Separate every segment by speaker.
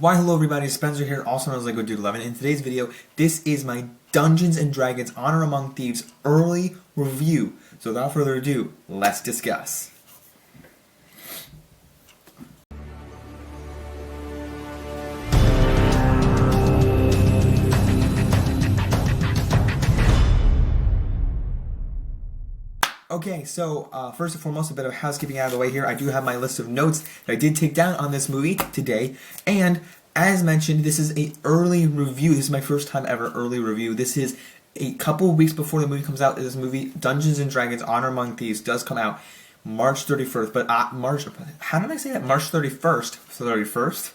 Speaker 1: Why hello everybody, Spencer here, also known as Lego Dude 11. In today's video, this is my Dungeons & Dragons Honor Among Thieves early review. So without further ado, let's discuss. Okay, so first and foremost, a bit of housekeeping out of the way here. I do have my list of notes that I did take down on this movie today, and as mentioned, this is an early review. This is my first time ever early review. This is a couple of weeks before the movie comes out. This movie, Dungeons & Dragons Honor Among Thieves, does come out March 31st, but how did I say that? March 31st?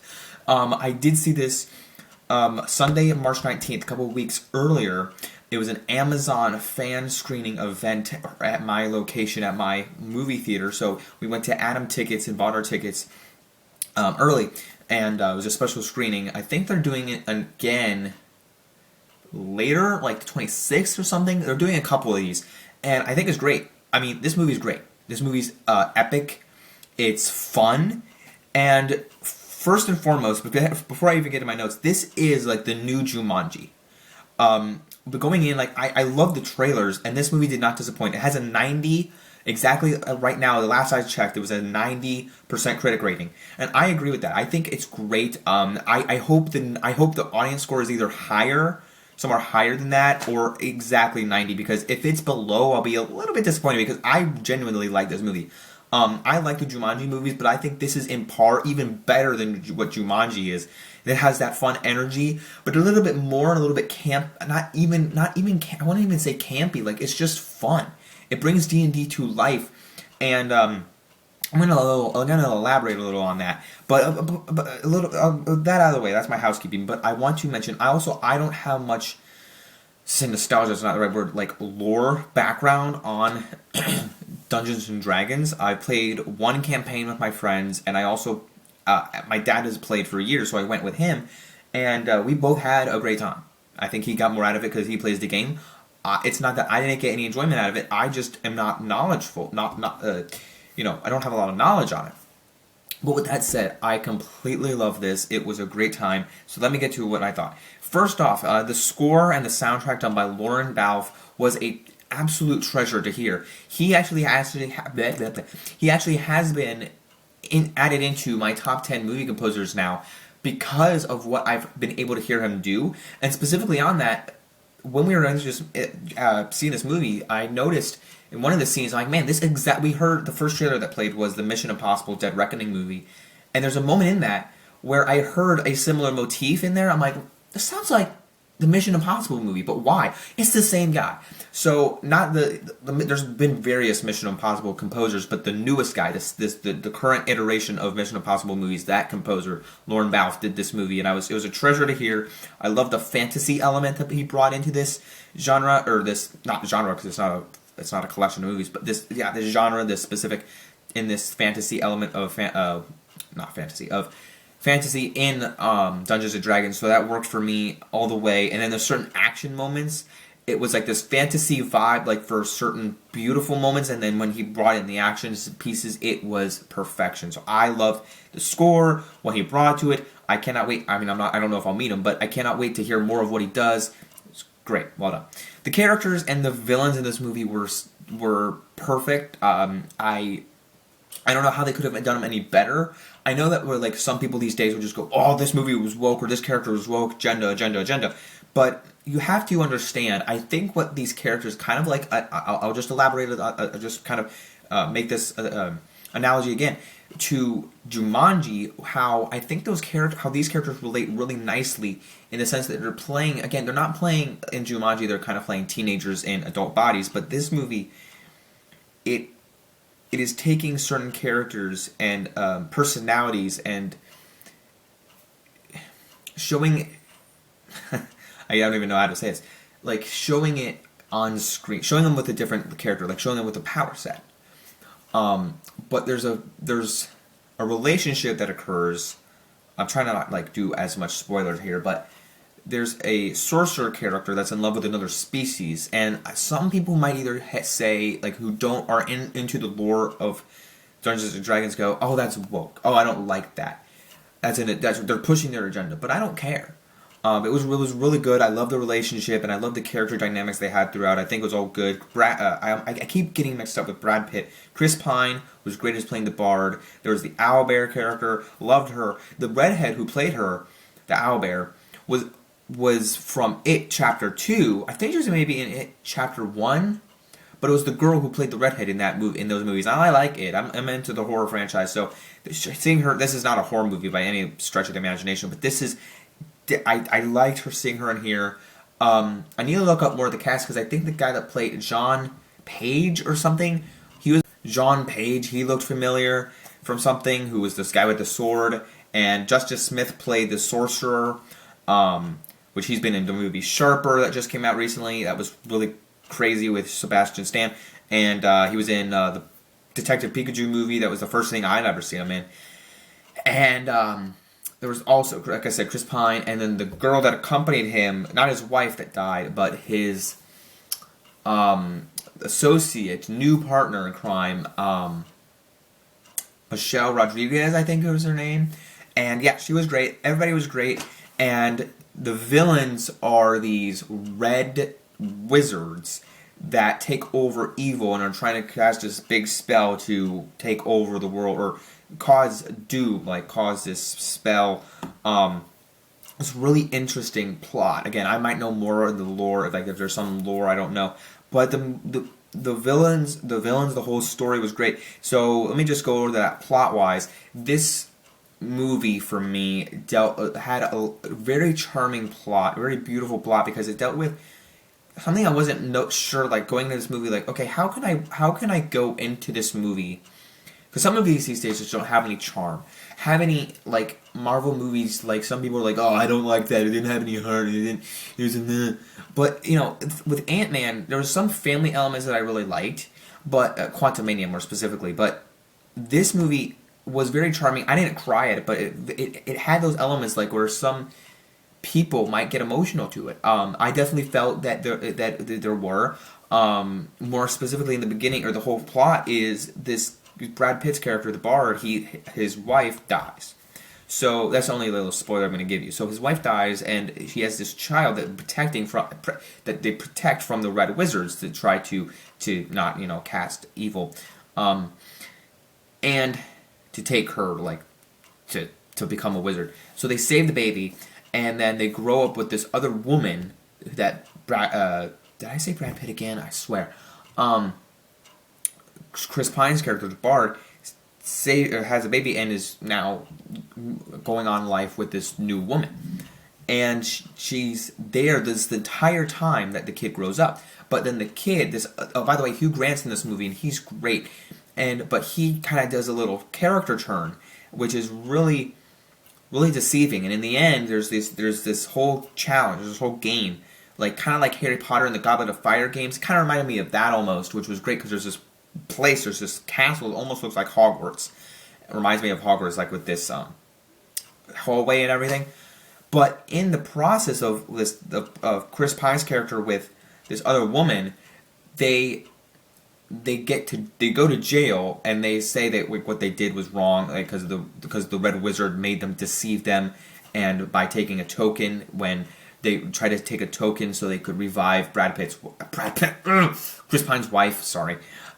Speaker 1: I did see this Sunday, March 19th, a couple of weeks earlier. It was an Amazon fan screening event at my location, at my movie theater. So we went to Atom Tickets and bought our tickets early. And it was a special screening. I think they're doing it again later, like the 26th or something. They're doing a couple of these. And I think it's great. I mean, this movie's great. This movie's epic. It's fun. And first and foremost, before I even get to my notes, this is like the new Jumanji. But going in, like, I love the trailers, and this movie did not disappoint. It has a 90, exactly right now, the last I checked, it was a 90% critic rating. And I agree with that. I think it's great. I hope the audience score is either higher, somewhere higher than that, or exactly 90, because if it's below, I'll be a little bit disappointed, because I genuinely like this movie. I like the Jumanji movies, but I think this is in par even better than what Jumanji is. It has that fun energy, but a little bit more, a little bit camp. Not even. I wouldn't even say campy. Like, it's just fun. It brings D&D to life, and I'm gonna elaborate a little on that. But a little that out of the way. That's my housekeeping. But I want to mention, I don't have much. Say nostalgia is not the right word. Like lore background on Dungeons and Dragons. I played one campaign with my friends, and I also my dad has played for years, so I went with him, and we both had a great time. I think he got more out of it because he plays the game. It's not that I didn't get any enjoyment out of it. I just am not knowledgeful. I don't have a lot of knowledge on it. But with that said, I completely love this. It was a great time. So let me get to what I thought. First off, the score and the soundtrack done by Lauren Balfe was a absolute treasure to hear. He actually has been added into my top 10 movie composers now because of what I've been able to hear him do. And specifically on that, when we were just seeing this movie, I noticed in one of the scenes, I'm like, man, we heard the first trailer that played was the Mission Impossible Dead Reckoning movie. And there's a moment in that where I heard a similar motif in there. I'm like, this sounds like the Mission Impossible movie, but why? It's the same guy. So not there's been various Mission Impossible composers, but the newest guy, the current iteration of Mission Impossible movies, that composer, Lauren Balfe, did this movie, and it was a treasure to hear. I love the fantasy element that he brought into this genre, or this, not genre because it's not a collection of movies, but this genre, this specific, in this fantasy element of fantasy in Dungeons & Dragons, so that worked for me all the way. And then there's certain action moments. It was like this fantasy vibe, like for certain beautiful moments, and then when he brought in the action pieces, it was perfection. So I love the score, what he brought to it. I cannot wait. I mean, I don't know if I'll meet him, but I cannot wait to hear more of what he does. It's great. Well done. The characters and the villains in this movie were perfect. I don't know how they could have done them any better. I know that like some people these days will just go, oh, this movie was woke, or this character was woke, agenda. But you have to understand, I think what these characters kind of like, I'll just elaborate, just kind of make this analogy again to Jumanji, how I think how these characters relate really nicely in the sense that they're playing, again, they're not playing in Jumanji, they're kind of playing teenagers in adult bodies, but this movie, it is taking certain characters and personalities and showing I don't even know how to say this. Like, showing it on screen. Showing them with a different character. Like, showing them with a power set. But there's a relationship that occurs. I'm trying to not, like, do as much spoilers here, but there's a sorcerer character that's in love with another species. And some people might either say, like, who aren't into the lore of Dungeons & Dragons go, oh, that's woke. Oh, I don't like that. they're pushing their agenda, but I don't care. It was really good. I love the relationship and I love the character dynamics they had throughout. I think it was all good. I keep getting mixed up with Brad Pitt. Chris Pine was great as playing the Bard. There was the Owlbear character. Loved her. The redhead who played her, the Owlbear, was from It Chapter 2. I think she was maybe in It Chapter 1. But it was the girl who played the redhead in those movies. And I like it. I'm into the horror franchise, so seeing her. This is not a horror movie by any stretch of the imagination, but this is. I liked her seeing her in here. I need to look up more of the cast because I think the guy that played John Page or something, he was John Page. He looked familiar from something. Who was this guy with the sword? And Justice Smith played the sorcerer, which he's been in the movie Sharper that just came out recently. That was really crazy with Sebastian Stan, and he was in the Detective Pikachu movie. That was the first thing I'd ever seen him in. And there was also, like I said, Chris Pine, and then the girl that accompanied him, not his wife that died, but his associate, new partner in crime, Michelle Rodriguez, I think it was her name. And yeah, she was great. Everybody was great. And the villains are these red wizards that take over evil and are trying to cast this big spell to take over the world or cause this spell. It's a really interesting plot. Again, I might know more of the lore, like if there's some lore I don't know, but the villains, the whole story was great. So let me just go over that plot wise. This movie for me had a very charming plot, a very beautiful plot because it dealt with something I wasn't sure, like going into this movie, like, okay, how can I go into this movie? Because some movies these days just don't have any charm, have any, like, Marvel movies, like, some people are like, oh, I don't like that, it didn't have any heart, but, you know, with Ant-Man, there was some family elements that I really liked, but, Quantumania more specifically, but this movie was very charming. I didn't cry at it, but it had those elements, like, where some people might get emotional to it. I definitely felt that there were. More specifically in the beginning, or the whole plot is this Brad Pitt's character, the Bard, his wife dies. So that's the only little spoiler I'm going to give you. So his wife dies, and he has this child that they protect from the Red Wizards to try to not cast evil, and to take her to become a wizard. So they save the baby. And then they grow up with this other woman that did I say Brad Pitt again? I swear. Chris Pine's character, the Bard, has a baby and is now going on life with this new woman. And she's there the entire time that the kid grows up. But then the kid, by the way, Hugh Grant's in this movie and he's great. But he kind of does a little character turn, which is really deceiving, and in the end, there's this whole challenge, this whole game, like kind of like Harry Potter and the Goblet of Fire games. It kind of reminded me of that almost, which was great because there's this castle that almost looks like Hogwarts. It reminds me of Hogwarts, like with this hallway and everything. But in the process of Chris Pine's character with this other woman, they go to jail and they say that what they did was wrong, because the Red Wizard made them deceive them, and by taking a token, when they try to take a token so they could revive Chris Pine's wife, sorry,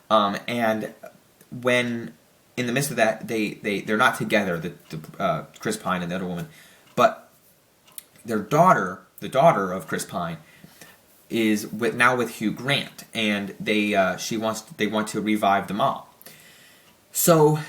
Speaker 1: and when in the midst of that they're not together, the Chris Pine and the other woman, but their daughter, the daughter of Chris Pine, is now with Hugh Grant, and they want to revive the mom. So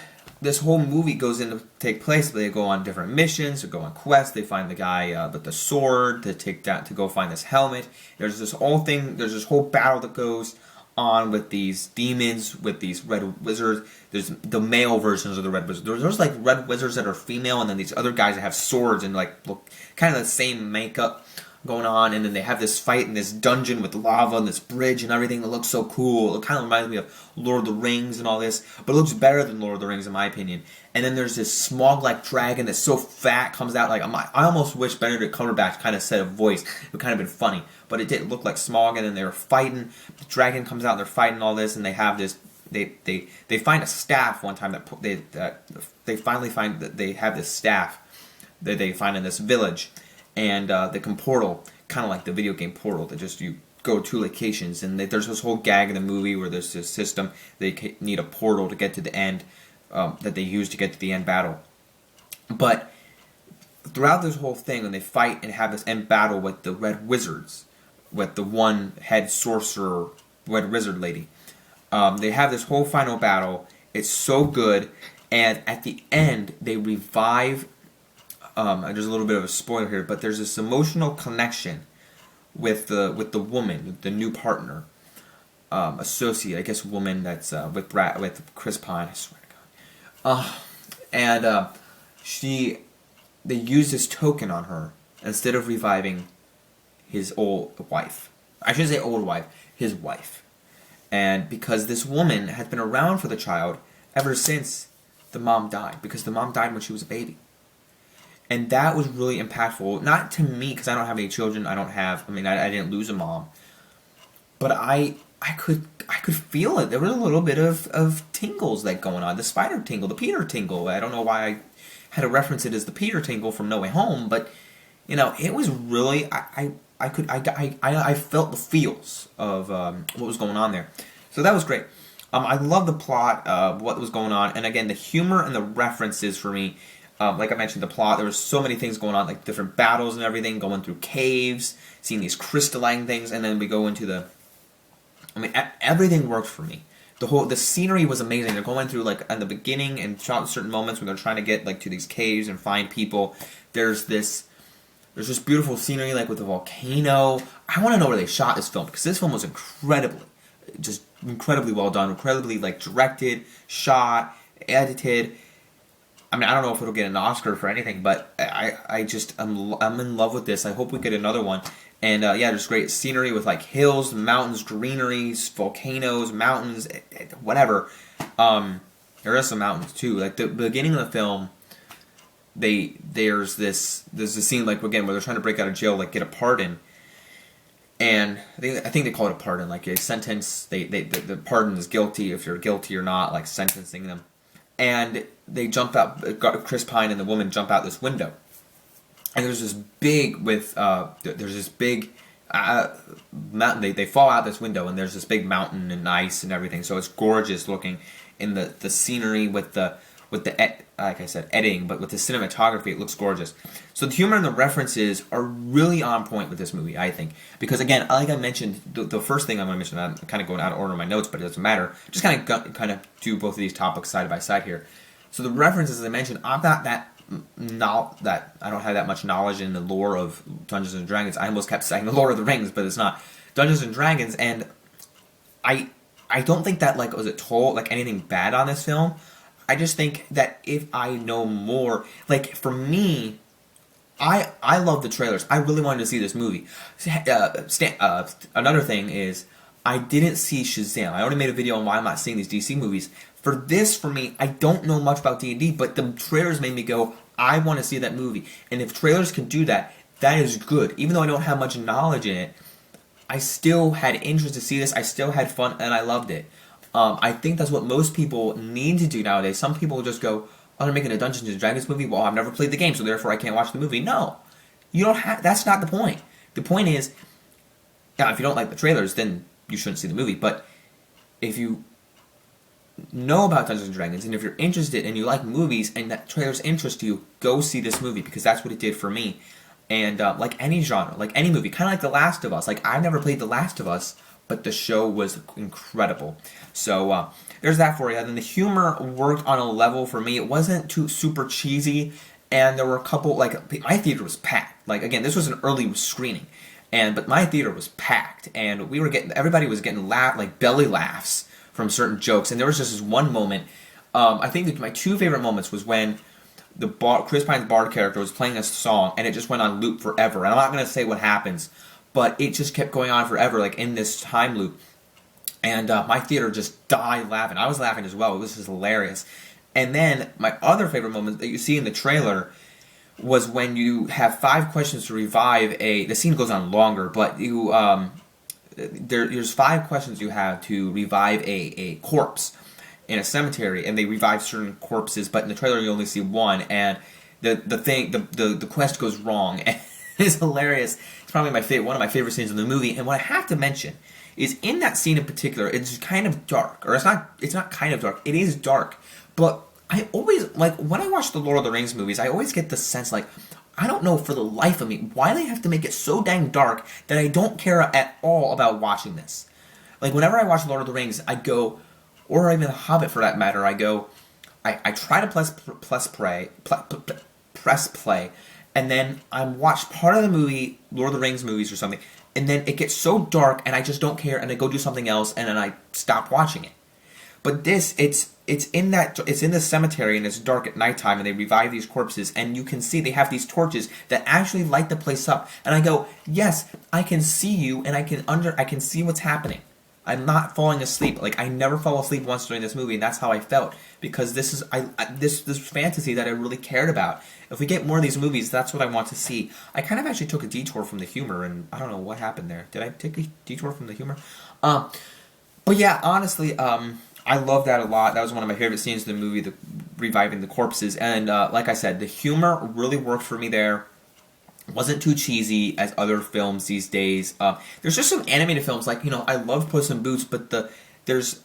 Speaker 1: this whole movie goes into take place. They go on different missions, or go on quests. They find the guy with the sword to go find this helmet. There's this whole thing. There's this whole battle that goes on with these demons, with these red wizards. There's the male versions of the red wizards. There's like red wizards that are female, and then these other guys that have swords and like look kind of the same makeup going on, and then they have this fight in this dungeon with lava and this bridge and everything that looks so cool. It kind of reminds me of Lord of the Rings and all this, but it looks better than Lord of the Rings in my opinion. And then there's this smog-like dragon that's so fat, comes out like, I almost wish Benedict Cumberbatch kind of said a voice. It would kind of been funny, but it didn't look like smog. And then they were fighting. The dragon comes out and they're fighting all this, and they have this. They find a staff one time they finally find that they have this staff that they find in this village, and they can portal, kind of like the video game Portal, that just you go to locations, and there's this whole gag in the movie where there's this system they need a portal to get to the end, that they use to get to the end battle. But throughout this whole thing, when they fight and have this end battle with the Red Wizards, with the one head sorcerer, Red Wizard lady, they have this whole final battle. It's so good, and at the end they revive. There's a little bit of a spoiler here, but there's this emotional connection with the woman, the new partner, associate, I guess, woman that's with Chris Pine. I swear to God. And they use this token on her instead of reviving his old wife. I shouldn't say old wife, his wife. And because this woman had been around for the child ever since the mom died, because the mom died when she was a baby. And that was really impactful, not to me, because I don't have any children. I didn't lose a mom. But I could feel it. There was a little bit of tingles like going on. The spider tingle, the Peter tingle. I don't know why I had to reference it as the Peter tingle from No Way Home, but it was really I felt the feels of what was going on there. So that was great. I love the plot of what was going on, and again, the humor and the references for me. Like I mentioned, the plot, there was so many things going on, like different battles and everything, going through caves, seeing these crystalline things, and then we go into everything worked for me. The scenery was amazing. They're going through, like, in the beginning and shot certain moments when they're trying to get, like, to these caves and find people. There's this beautiful scenery, like, with the volcano. I want to know where they shot this film, because this film was incredibly well done, incredibly, like, directed, shot, edited. I don't know if it'll get an Oscar for anything, but I'm in love with this. I hope we get another one. And there's great scenery with, like, hills, mountains, greeneries, volcanoes, mountains, whatever. There are some mountains too. Like the beginning of the film, there's a scene, like, again, where they're trying to break out of jail, like, get a pardon. And I think they call it a pardon, like a sentence. The pardon is guilty if you're guilty or not, like sentencing them. And they jump out. Chris Pine and the woman jump out this window, and there's this big mountain. They fall out this window, and there's this big mountain and ice and everything. So it's gorgeous looking in the scenery with the like I said, editing, but with the cinematography, it looks gorgeous. So the humor and the references are really on point with this movie, I think, because again, like I mentioned, the first thing I'm going to mention, I'm kind of going out of order in my notes, but it doesn't matter. Just kind of do both of these topics side by side here. So the references, as I mentioned, I'm not that I don't have that much knowledge in the lore of Dungeons and Dragons. I almost kept saying the Lord of the Rings, but it's not Dungeons and Dragons, and I don't think that, like, was it told like anything bad on this film. I just think that if I know more, like, for me, I love the trailers. I really wanted to see this movie. Another thing is, I didn't see Shazam. I already made a video on why I'm not seeing these DC movies. For this, for me, I don't know much about D&D, but the trailers made me go, I want to see that movie. And if trailers can do that, that is good. Even though I don't have much knowledge in it, I still had interest to see this. I still had fun, and I loved it. I think that's what most people need to do nowadays. Some people just go, oh, they're making a Dungeons and Dragons movie? Well, I've never played the game, so therefore I can't watch the movie. No. You don't have. That's not the point. The point is, if you don't like the trailers, then you shouldn't see the movie. But if you know about Dungeons and Dragons, and if you're interested and you like movies and that trailers interest you, go see this movie, because that's what it did for me. And like any genre, like any movie, kind of like The Last of Us. Like, I've never played The Last of Us, but the show was incredible. So there's that for you. And then the humor worked on a level for me. It wasn't too super cheesy, and there were a couple, like, my theater was packed. Like, again, this was an early screening, but my theater was packed, and everybody was getting belly laughs from certain jokes. And there was just this one moment. I think that my two favorite moments was when Chris Pine's Bard character was playing a song, and it just went on loop forever. And I'm not going to say what happens, but it just kept going on forever, like in this time loop. And my theater just died laughing. I was laughing as well. It was just hilarious. And then my other favorite moment that you see in the trailer was when you have 5 questions to revive the scene goes on longer, but there's 5 questions you have to revive a corpse in a cemetery, and they revive certain corpses, but in the trailer you only see one, and the quest goes wrong. And it's hilarious. It's probably one of my favorite scenes in the movie. And what I have to mention is in that scene in particular, it's kind of dark, or it's not kind of dark. It is dark, but I always like when I watch the Lord of the Rings movies. I always get the sense like I don't know for the life of me why they have to make it so dang dark that I don't care at all about watching this. Like whenever I watch Lord of the Rings, I go, or even The Hobbit for that matter, I go. I try to press play, and then I watch part of the movie, Lord of the Rings movies or something, and then it gets so dark, and I just don't care, and I go do something else, and then I stop watching it. But this, it's in the cemetery, and it's dark at nighttime, and they revive these corpses, and you can see they have these torches that actually light the place up, and I go, yes, I can see you, and I can see what's happening. I'm not falling asleep. Like I never fall asleep once during this movie, and that's how I felt because this is this fantasy that I really cared about. If we get more of these movies, that's what I want to see. I kind of actually took a detour from the humor, and I don't know what happened there. Did I take a detour from the humor? But yeah, honestly, I love that a lot. That was one of my favorite scenes in the movie, the reviving the corpses, and like I said, the humor really worked for me there. Wasn't too cheesy as other films these days. There's just some animated films like I love Puss in Boots, but there's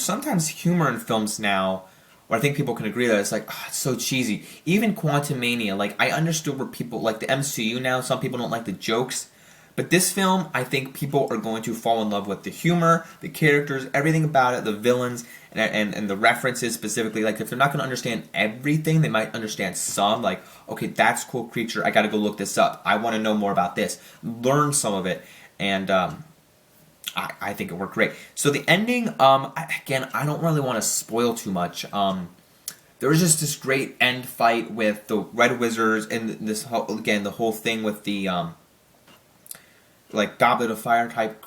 Speaker 1: sometimes humor in films now where I think people can agree that it's like it's so cheesy. Even Quantumania, like I understood where people like the MCU now. Some people don't like the jokes, but this film I think people are going to fall in love with the humor, the characters, everything about it, the villains. And the references specifically, like if they're not going to understand everything, they might understand some. Like, okay, that's a cool creature. I got to go look this up. I want to know more about this. Learn some of it, and I think it worked great. So the ending, again, I don't really want to spoil too much. There was just this great end fight with the Red Wizards, and this the whole thing with the like Goblet of Fire type,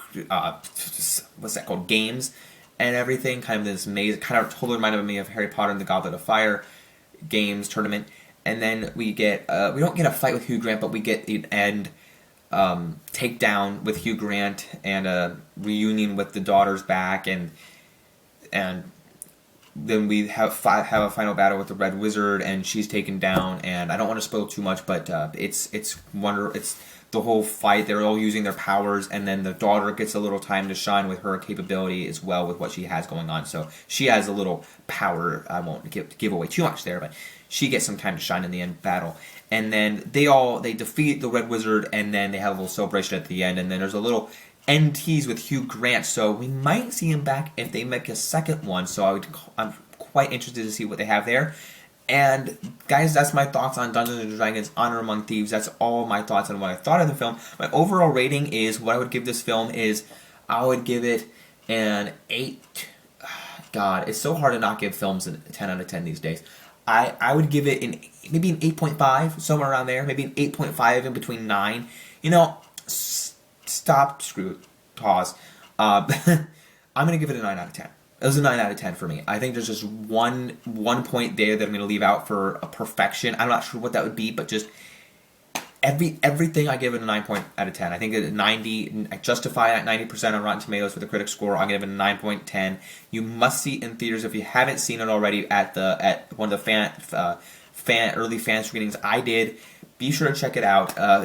Speaker 1: what's that called, games. And everything, kind of this maze, kind of totally reminded me of Harry Potter and the Goblet of Fire games tournament. And then we don't get a fight with Hugh Grant, but we get an end takedown with Hugh Grant and a reunion with the daughters back, and then we have a final battle with the Red Wizard, and she's taken down. And I don't want to spoil too much, but it's the whole fight, they're all using their powers, and then the daughter gets a little time to shine with her capability as well with what she has going on. So she has a little power. I won't give away too much there, but she gets some time to shine in the end battle. And then they defeat the Red Wizard, and then they have a little celebration at the end, and then there's a little end tease with Hugh Grant. So we might see him back if they make a second one. So I'm quite interested to see what they have there. And guys, that's my thoughts on Dungeons & Dragons Honor Among Thieves. That's all my thoughts on what I thought of the film. My overall rating is, what I would give this film is, I would give it an 8. God, it's so hard to not give films a 10 out of 10 these days. I would give it maybe an 8.5, somewhere around there. Maybe an 8.5 in between 9. Pause. I'm going to give it a 9 out of 10. It was a 9 out of 10 for me. I think there's just one point there that I'm going to leave out for a perfection. I'm not sure what that would be, but just everything I give it a 9 out of 10. I think at 90, I justify at 90% on Rotten Tomatoes for the critic score. I'm going to give it a 9.10. You must see it in theaters if you haven't seen it already at one of the early fan screenings I did. Be sure to check it out. I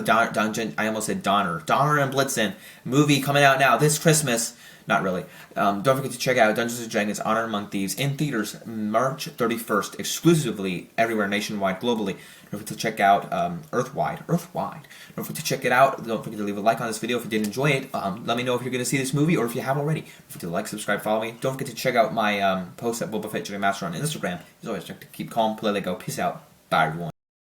Speaker 1: almost said Donner and Blitzen movie coming out now this Christmas. Not really. Don't forget to check out Dungeons & Dragons Honor Among Thieves in theaters March 31st, exclusively everywhere nationwide, globally. Don't forget to check out Earthwide. Don't forget to check it out. Don't forget to leave a like on this video if you did enjoy it. Let me know if you're going to see this movie or if you have already. Don't forget to like, subscribe, follow me. Don't forget to check out my post at Boba Fett Jedi Master on Instagram. As always, to keep calm, play Lego. Peace out. Bye, everyone.